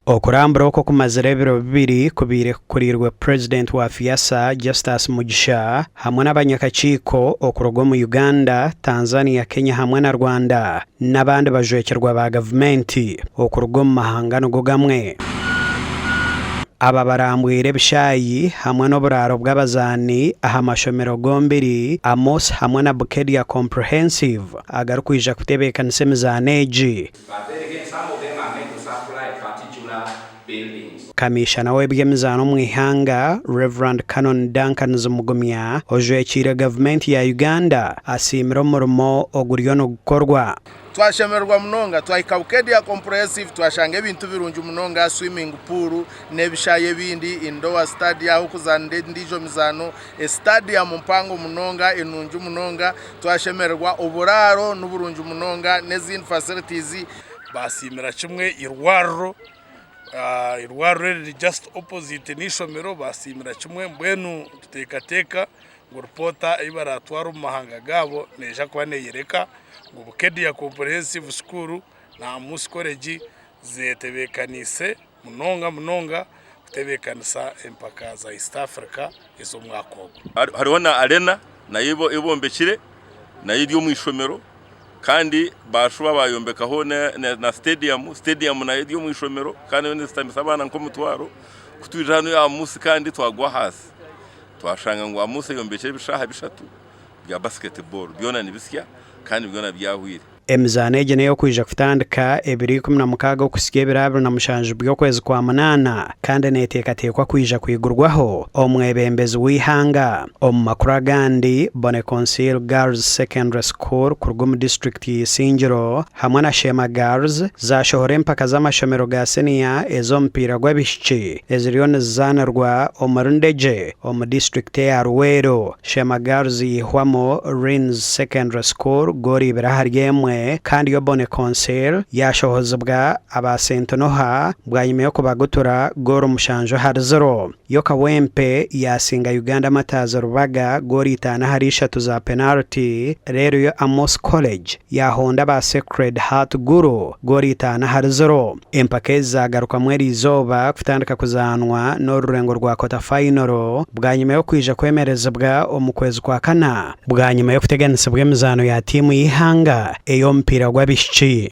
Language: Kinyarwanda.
okurambura oko kumazire ebiro bibiri kubire kurirwe President wa FIASA Justus Mugisha hamwe n'abanyakakiiko okuruga mu Uganda, Tanzania, Kenya hamwe na Rwanda n'abandi bajwekerwa ba gavumenti okuruga mu mahanga no gamwe. Aba barambwire bishayi hamwe n'oburaro bw'abazaani aha mashomero gombiri Amos hamwe na Bukedia Comprehensive agarukwija kutebekanisa emizaano egi. Kamishana w'eby'emizaano mu ihanga Reverend Canon Duncan Zumugumya ojwekire gavumenti ya Uganda asiimira omurimo oguriyo nogukorwa. Twashemerwa munonga twahika Bukedia Comprehensive twashanga ebintu birungi munonga, swimming pool n'ebishaye bindi, indoor stadium aho kuzande ndijo mizano, stadium mpango munonga enungi munonga, twashemerwa oburaro n'uburungi munonga n'ezindi facilities. Basimira kimwe irwaro riri just opposite n'ishomero, basimira kimwe mbwenu tutekateka ngo reporter ibaratwara mu mahanga gabo neja kuba neyereka ngo Bukedia Comprehensive School na Amos College zetebekanise munonga kutebekanisa empaka za East Africa izo mwako. Hariho na arena nayibo ibombekire nayiryo mu ishomero kandi bashuba bayombekaho na stadium nayiryo mu ishomero kandi nestamisa abana nko mutwaro kutwira hano ya Amos kandi twagwa hasi twashanga ngo Amos yombekire bishaha bishatu bya basketball byona nibisya kandi byona byahwire. Emizaano egi neyo kwija kutandika 2016 okusiga 2007 by'okwezi kwa munana kandi neteekateekwa kwija kwigurwaho omwebembezi w'ihanga. Omu makuru agandi Boneconsil Girls Secondary School kuruga mu district y'Isingiro hamwe na Shema Girls zashohora empaka z'amashomero ga senior ez'omupiira gw'abishiki eziriyo nizanirwa omu Rundege omu district ya Ruwero. Shema Girls yihwamo Rins Secondary School gori ibiri ahari emwe kandi yo Boneconsil yashohozebwa abasentonoha bwanyuma yo kubagutura goro mushanjo hari 0. Yo Kawempe yasinga Uganda Mataza Rubaga gori 5 hari 3 za penalty. Rero yo Amos College yahonda ba Sacred Heart Guru gori 5 hari 0. Empaka zagaruka mweri izoba kutandika kuzanwa n'orurengo rwa quarter final bwanyuma yo kwija kwemerezebwa omukwezi kwa kana bwanyuma yo kuteganisibwa emizano ya timu y'ihanga eyo mpira gw'abishiki.